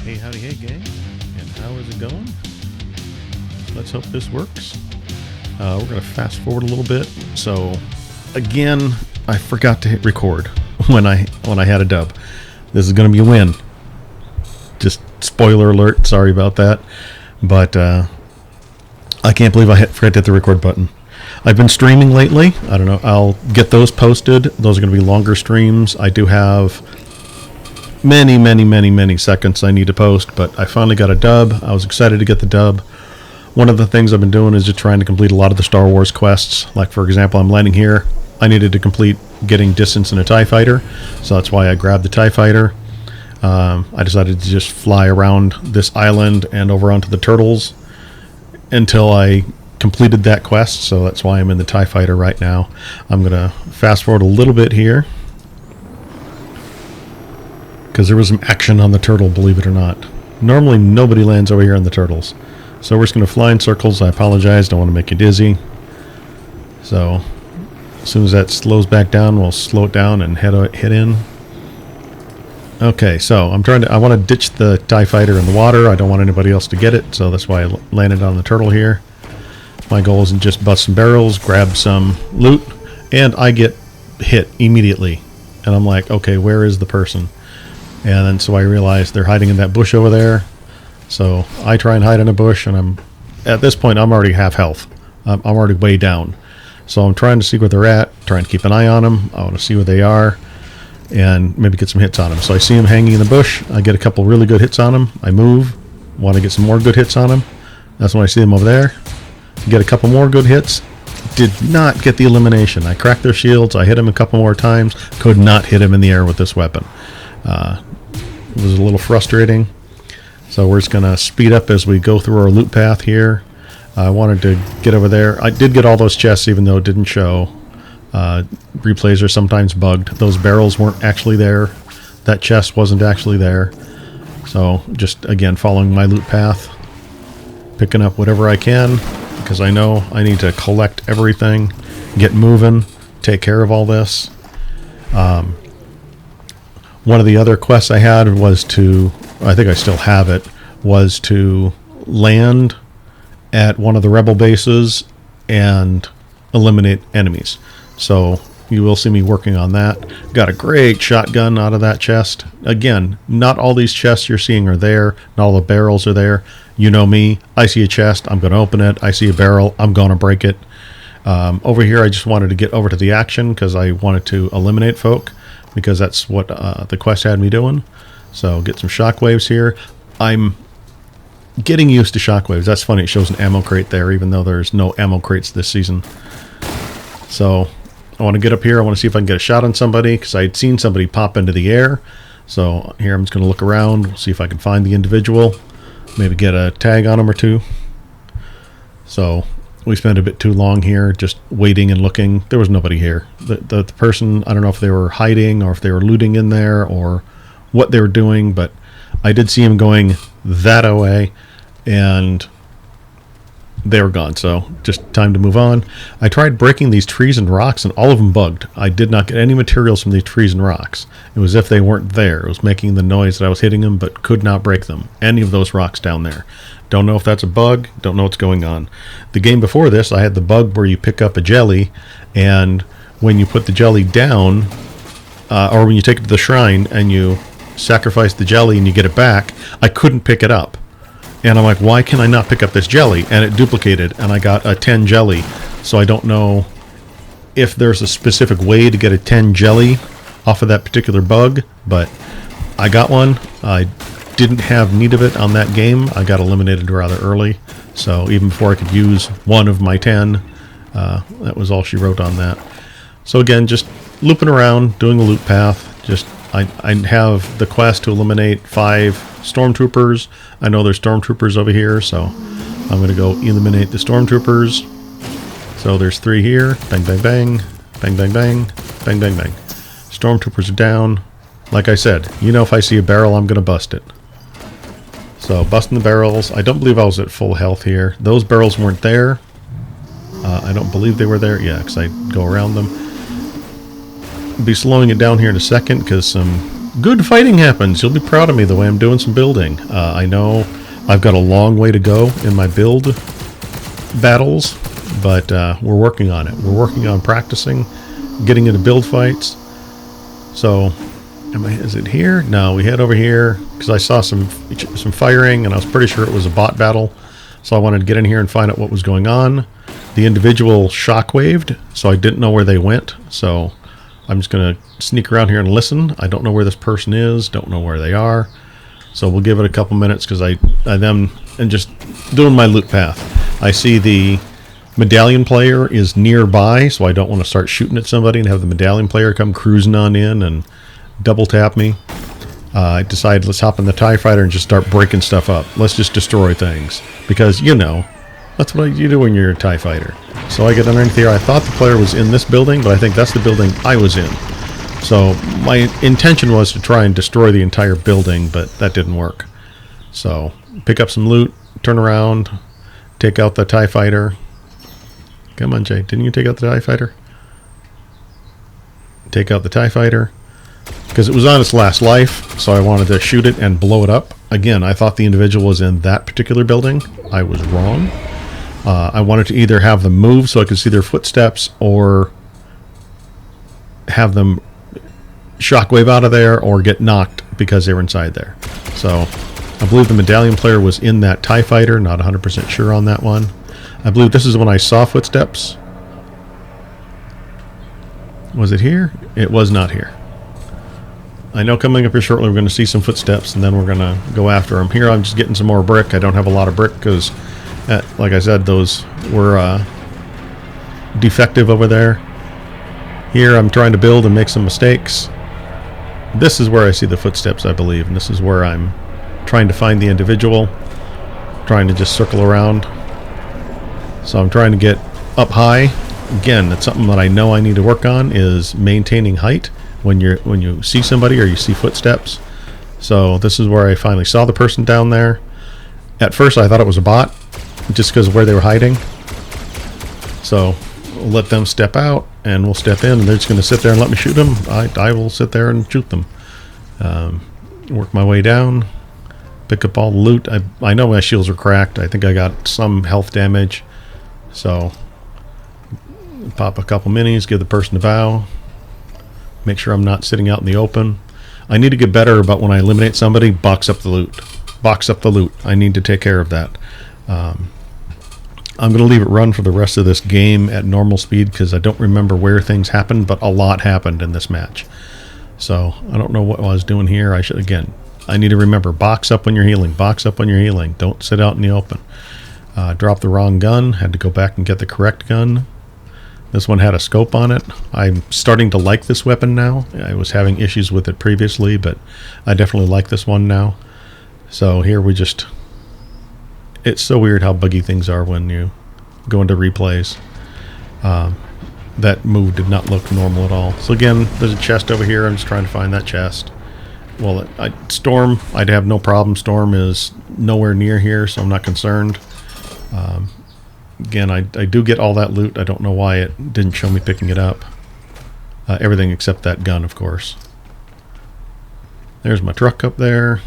Hey, howdy, hey, gang. And how is it going? Let's hope this works. We're going to fast forward a little bit. So, again, I forgot to hit record when I had a dub. This is going to be a win. Just spoiler alert. Sorry about that. But I can't believe I forgot to hit the record button. I've been streaming lately. I don't know. I'll get those posted. Those are going to be longer streams. I do have many seconds I need to post, but I finally got a dub. I was excited to get the dub. One of the things I've been doing is just trying to complete a lot of the Star Wars quests. Like, for example, I'm landing here. I needed to complete getting distance in a TIE fighter, so that's why I grabbed the TIE fighter. I decided to just fly around this island and over onto the turtles until I completed that quest, so that's why I'm in the TIE fighter right now. I'm going to fast forward a little bit here, because there was some action on the turtle, believe it or not. Normally nobody lands over here on the turtles. So we're just going to fly in circles. I apologize, don't want to make you dizzy. So as soon as that slows back down, we'll slow it down and head in. Okay, so I want to ditch the TIE fighter in the water. I don't want anybody else to get it, so that's why I landed on the turtle here. My goal is to just bust some barrels, grab some loot, and I get hit immediately. And I'm like, okay, where is the person? And then so I realized they're hiding in that bush over there. So I try and hide in a bush, and at this point I'm already half health. I'm already way down. So I'm trying to see where they're at, trying to keep an eye on them. I want to see where they are and maybe get some hits on them. So I see them hanging in the bush. I get a couple really good hits on them. I move, want to get some more good hits on them. That's when I see them over there. Get a couple more good hits. Did not get the elimination. I cracked their shields. I hit them a couple more times. Could not hit him in the air with this weapon. It was a little frustrating. So we're just going to speed up as we go through our loot path here. I wanted to get over there. I did get all those chests even though it didn't show. Replays are sometimes bugged. Those barrels weren't actually there. That chest wasn't actually there. So just, again, following my loot path. Picking up whatever I can, because I know I need to collect everything, get moving, take care of all this. One of the other quests I had was to, I think I still have it, was to land at one of the rebel bases and eliminate enemies. So you will see me working on that. Got a great shotgun out of that chest. Again, not all these chests you're seeing are there. Not all the barrels are there. You know me. I see a chest, I'm going to open it. I see a barrel, I'm going to break it. Over here, I just wanted to get over to the action because I wanted to eliminate folk, because that's what the quest had me doing. So get some shockwaves here. I'm getting used to shockwaves. That's funny. It shows an ammo crate there, even though there's no ammo crates this season. So I want to get up here. I want to see if I can get a shot on somebody, because I'd seen somebody pop into the air. So here I'm just going to look around, see if I can find the individual. Maybe get a tag on him or two. So we spent a bit too long here just waiting and looking. There was nobody here. The person, I don't know if they were hiding or if they were looting in there or what they were doing, but I did see him going that away, and they were gone. So just time to move on. I tried breaking these trees and rocks, and all of them bugged. I did not get any materials from these trees and rocks. It was as if they weren't there. It was making the noise that I was hitting them, but could not break them. Any of those rocks down there. Don't know if that's a bug. Don't know what's going on. The game before this, I had the bug where you pick up a jelly, and when you put the jelly down, or when you take it to the shrine and you sacrifice the jelly and you get it back, I couldn't pick it up. And I'm like, why can I not pick up this jelly? And it duplicated, and I got a 10 jelly. So I don't know if there's a specific way to get a 10 jelly off of that particular bug, but I got one. I didn't have need of it on that game. I got eliminated rather early, so even before I could use one of my 10, that was all she wrote on that. So again, just looping around, doing a loop path. Just I have the quest to eliminate 5 stormtroopers. I know there's stormtroopers over here, so I'm going to go eliminate the stormtroopers. So there's 3 here. Bang, bang, bang. Bang, bang, bang. Bang, bang, bang. Stormtroopers are down. Like I said, you know, if I see a barrel, I'm going to bust it. So busting the barrels. I don't believe I was at full health here. Those barrels weren't there. I don't believe they were there. Yeah, because I go around them. Be slowing it down here in a second because some good fighting happens. You'll be proud of me the way I'm doing some building. I know I've got a long way to go in my build battles, but we're working on it. We're working on practicing, getting into build fights. So, is it here? No, we head over here because I saw some firing, and I was pretty sure it was a bot battle. So I wanted to get in here and find out what was going on. The individual shockwaved, so I didn't know where they went. So I'm just going to sneak around here and listen. I don't know where this person is, don't know where they are. So we'll give it a couple minutes because and just doing my loot path. I see the medallion player is nearby, so I don't want to start shooting at somebody and have the medallion player come cruising on in and double tap me. I decided let's hop in the TIE fighter and just start breaking stuff up. Let's just destroy things because, you know, that's what you do when you're a TIE fighter. So I get underneath here. I thought the player was in this building, but I think that's the building I was in. So my intention was to try and destroy the entire building, but that didn't work. So pick up some loot, turn around, take out the TIE fighter. Come on, Jay. Didn't you take out the TIE fighter? Take out the TIE fighter. Because it was on its last life, so I wanted to shoot it and blow it up. Again, I thought the individual was in that particular building. I was wrong. I wanted to either have them move so I could see their footsteps or have them shockwave out of there or get knocked because they were inside there. So I believe the medallion player was in that TIE fighter. Not 100% sure on that one. I believe this is when I saw footsteps. Was it here? It was not here. I know coming up here shortly we're going to see some footsteps and then we're going to go after them. Here I'm just getting some more brick. I don't have a lot of brick because, like I said, those were defective over there. Here I'm trying to build and make some mistakes. This is where I see the footsteps, I believe, and this is where I'm trying to find the individual, trying to just circle around. So I'm trying to get up high. Again, that's something that I know I need to work on, is maintaining height when you see somebody or you see footsteps. So this is where I finally saw the person down there. At first I thought it was a bot just because of where they were hiding. So we'll let them step out and we'll step in and they're just going to sit there and let me shoot them. I will sit there and shoot them. Work my way down, pick up all the loot. I know my shields are cracked. I think I got some health damage. So pop a couple minis, give the person a bow. Make sure I'm not sitting out in the open. I need to get better about when I eliminate somebody, box up the loot. Box up the loot. I need to take care of that. I'm going to leave it run for the rest of this game at normal speed because I don't remember where things happened, but a lot happened in this match. So I don't know what I was doing here. I need to remember, box up when you're healing. Box up when you're healing. Don't sit out in the open. Dropped the wrong gun. Had to go back and get the correct gun. This one had a scope on it. I'm starting to like this weapon now. I was having issues with it previously, but I definitely like this one now. So here we just... It's so weird how buggy things are when you go into replays. That move did not look normal at all. So again, there's a chest over here. I'm just trying to find that chest. Well, Storm, I'd have no problem. Storm is nowhere near here, so I'm not concerned. Again, I do get all that loot. I don't know why it didn't show me picking it up. Everything except that gun, of course. There's my truck up there.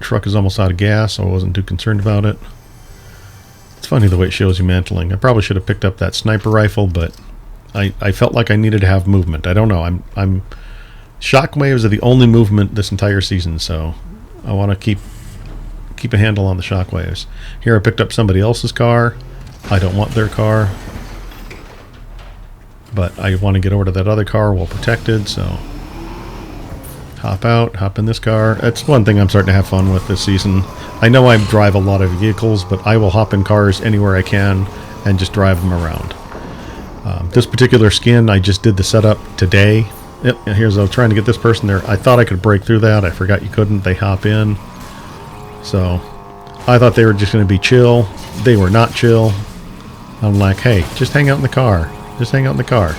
Truck is almost out of gas, so I wasn't too concerned about it. It's funny the way it shows you mantling. I probably should have picked up that sniper rifle, but I felt like I needed to have movement. I don't know. I'm shockwaves are the only movement this entire season, so I want to keep a handle on the shockwaves. Here I picked up somebody else's car. I don't want their car, but I want to get over to that other car well protected, so hop out, hop in this car. That's one thing I'm starting to have fun with this season. I know I drive a lot of vehicles, but I will hop in cars anywhere I can and just drive them around. This particular skin, I just did the setup today. Yep, here's I was trying to get this person there. I thought I could break through that. I forgot you couldn't. They hop in. So I thought they were just going to be chill. They were not chill. I'm like, hey, just hang out in the car. Just hang out in the car.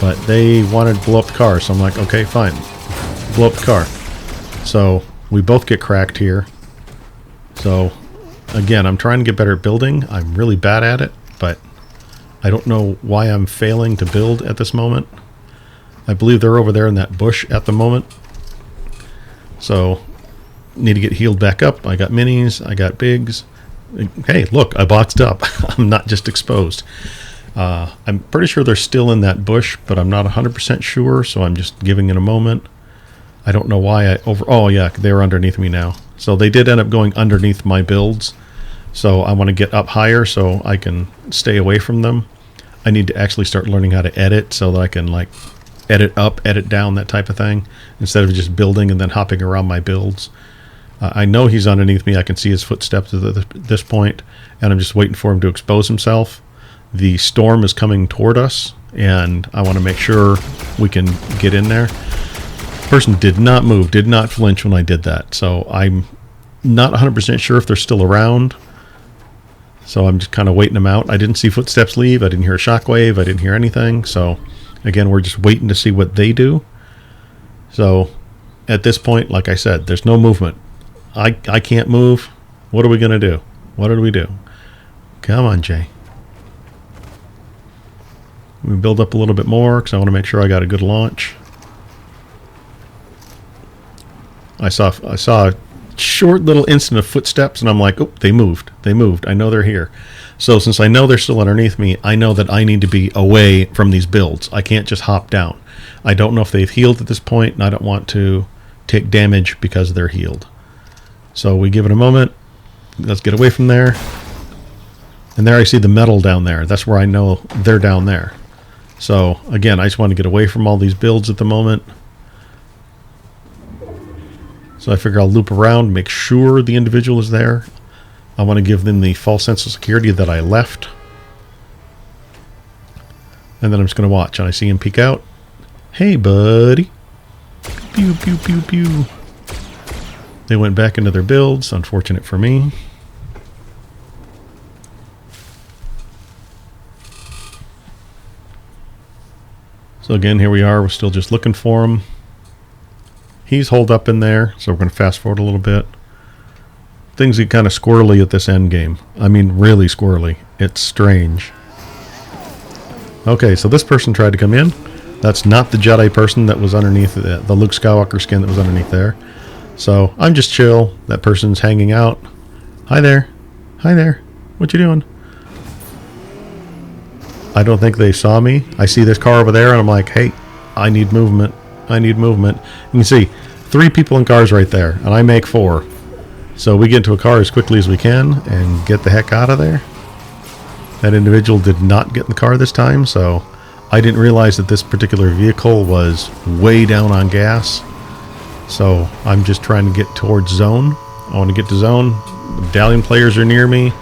But they wanted to blow up the car, so I'm like, okay, fine. Blow up the car. So we both get cracked here. So again, I'm trying to get better at building. I'm really bad at it, but I don't know why I'm failing to build at this moment. I believe they're over there in that bush at the moment. So need to get healed back up. I got minis, I got bigs. Hey, look, I boxed up. I'm not just exposed. I'm pretty sure they're still in that bush, but I'm not 100% sure, so I'm just giving it a moment. I don't know why oh yeah, they're underneath me now. So they did end up going underneath my builds. So I want to get up higher so I can stay away from them. I need to actually start learning how to edit so that I can like edit up, edit down, that type of thing, instead of just building and then hopping around my builds. I know he's underneath me. I can see his footsteps at this point, and I'm just waiting for him to expose himself. The storm is coming toward us, and I want to make sure we can get in there. Person did not move, did not flinch when I did that, so I'm not 100% sure if they're still around. So I'm just kind of waiting them out. I didn't see footsteps leave. I didn't hear a shockwave. I didn't hear anything. So again, we're just waiting to see what they do. So at this point, like I said, there's no movement. I can't move. What are we going to do? What did we do? Come on, Jay. We build up a little bit more because I want to make sure I got a good launch. I saw a short little instant of footsteps, and I'm like, oh, they moved. They moved. I know they're here. So since I know they're still underneath me, I know that I need to be away from these builds. I can't just hop down. I don't know if they've healed at this point, and I don't want to take damage because they're healed. So we give it a moment. Let's get away from there. And there I see the metal down there. That's where I know they're down there. So again, I just want to get away from all these builds at the moment. So I figure I'll loop around, make sure the individual is there. I want to give them the false sense of security that I left. And then I'm just going to watch. And I see him peek out. Hey, buddy. Pew, pew, pew, pew. They went back into their builds. Unfortunate for me. So again, here we are. We're still just looking for him. He's holed up in there, so we're going to fast forward a little bit. Things get kind of squirrely at this end game. I mean, really squirrely. It's strange. Okay, so this person tried to come in. That's not the Jedi person that was underneath the Luke Skywalker skin that was underneath there. So I'm just chill. That person's hanging out. Hi there. Hi there. What you doing? I don't think they saw me. I see this car over there, and I'm like, hey, I need movement. I need movement. You can see 3 people in cars right there, and I make 4. So we get into a car as quickly as we can and get the heck out of there. That individual did not get in the car this time, so I didn't realize that this particular vehicle was way down on gas. So I'm just trying to get towards zone. I want to get to zone. The medallion players are near me.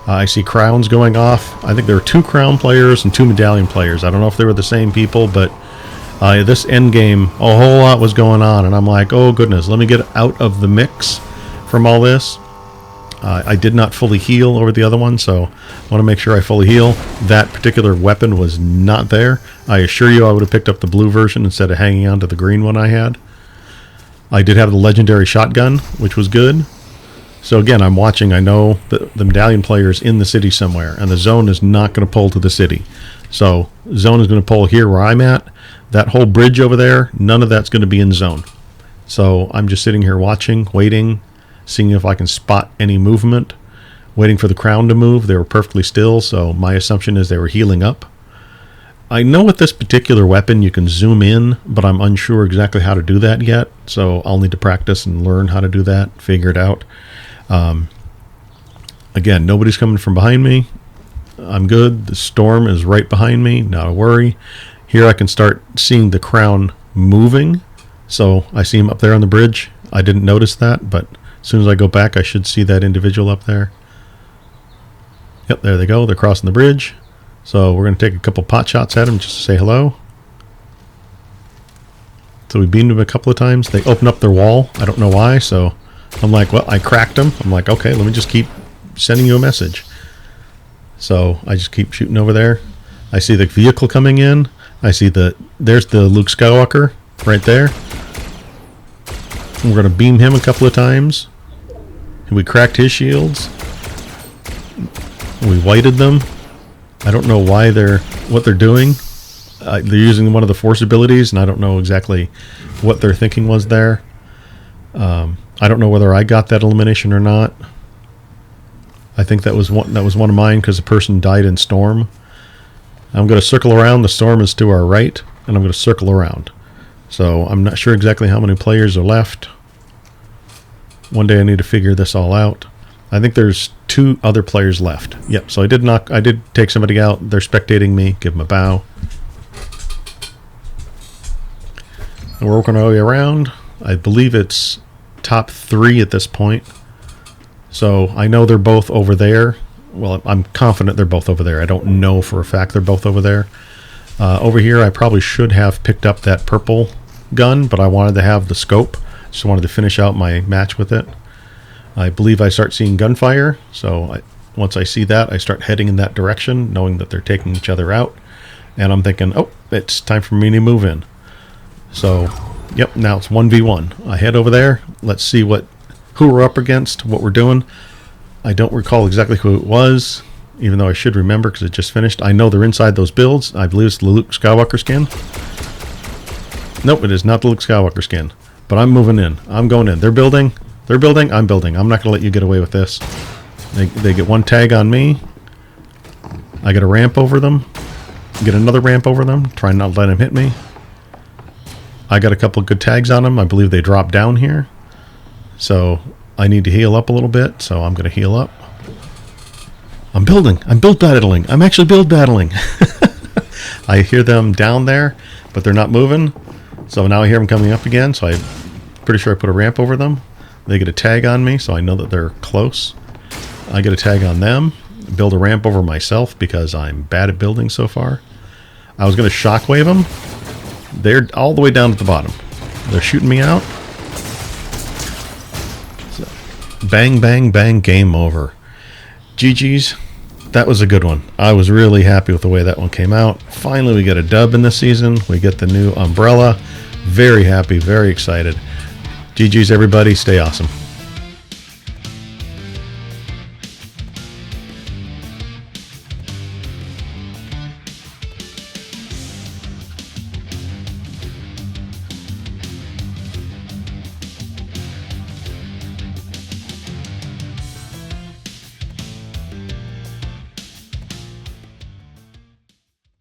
I see crowns going off. I think there were 2 crown players and 2 medallion players. I don't know if they were the same people, but this end game, a whole lot was going on, and I'm like, oh goodness, let me get out of the mix from all this. I did not fully heal over the other one, so I want to make sure I fully heal. That particular weapon was not there. I assure you I would have picked up the blue version instead of hanging on to the green one I had. I did have the legendary shotgun, which was good. So again, I'm watching. I know the medallion player is in the city somewhere, and the zone is not going to pull to the city. So zone is going to pull here where I'm at. That whole bridge over there, none of that's going to be in zone. So I'm just sitting here watching, waiting, seeing if I can spot any movement, waiting for the crown to move. They were perfectly still, so my assumption is they were healing up. I know with this particular weapon you can zoom in, but I'm unsure exactly how to do that yet, so I'll need to practice and learn how to do that, figure it out. Again, nobody's coming from behind me. I'm good. The storm is right behind me, not a worry. Here I can start seeing the crown moving. So I see him up there on the bridge. I didn't notice that, but as soon as I go back, I should see that individual up there. Yep, there they go. They're crossing the bridge. So we're going to take a couple pot shots at him just to say hello. So we beamed him a couple of times. They opened up their wall. I don't know why, so I'm like, well, I cracked them. I'm like, okay, let me just keep sending you a message. So I just keep shooting over there. I see the vehicle coming in. I see there's the Luke Skywalker right there. We're going to beam him a couple of times. We cracked his shields. We whited them. I don't know why what they're doing. They're using one of the force abilities, and I don't know exactly what their thinking was there. I don't know whether I got that elimination or not. I think that was one of mine because the person died in storm. I'm going to circle around. The storm is to our right, and I'm going to circle around. So I'm not sure exactly how many players are left. One day I need to figure this all out. I think there's 2 other players left. Yep, so I did take somebody out. They're spectating me. Give them a bow. And we're working our way around. I believe it's top 3 at this point. So I know they're both over there. Well, I'm confident they're both over there. I don't know for a fact they're both over there. Over here, I probably should have picked up that purple gun, but I wanted to have the scope. Just wanted to finish out my match with it. I believe I start seeing gunfire, so once I see that, I start heading in that direction, knowing that they're taking each other out. And I'm thinking, oh, it's time for me to move in. So, yep, now it's 1v1. I head over there. Let's see who we're up against, what we're doing. I don't recall exactly who it was, even though I should remember because it just finished. I know they're inside those builds. I believe it's the Luke Skywalker skin. Nope, it is not the Luke Skywalker skin. But I'm moving in. I'm going in. They're building. I'm building. I'm not going to let you get away with this. They get one tag on me. I get a ramp over them. Get another ramp over them. Try not to let them hit me. I got a couple of good tags on them. I believe they drop down here. So I need to heal up a little bit. So I'm going to heal up. I'm building. I'm build battling. I'm actually build battling. I hear them down there, but they're not moving. So now I hear them coming up again. So I'm pretty sure I put a ramp over them. They get a tag on me, so I know that they're close. I get a tag on them. Build a ramp over myself because I'm bad at building so far. I was going to shockwave them. They're all the way down at the bottom. They're shooting me out. So, bang, bang, bang, game over. GG's. That was a good one. I was really happy with the way that one came out. Finally, we get a dub in this season. We get the new umbrella. Very happy, very excited. GG's, everybody. Stay awesome.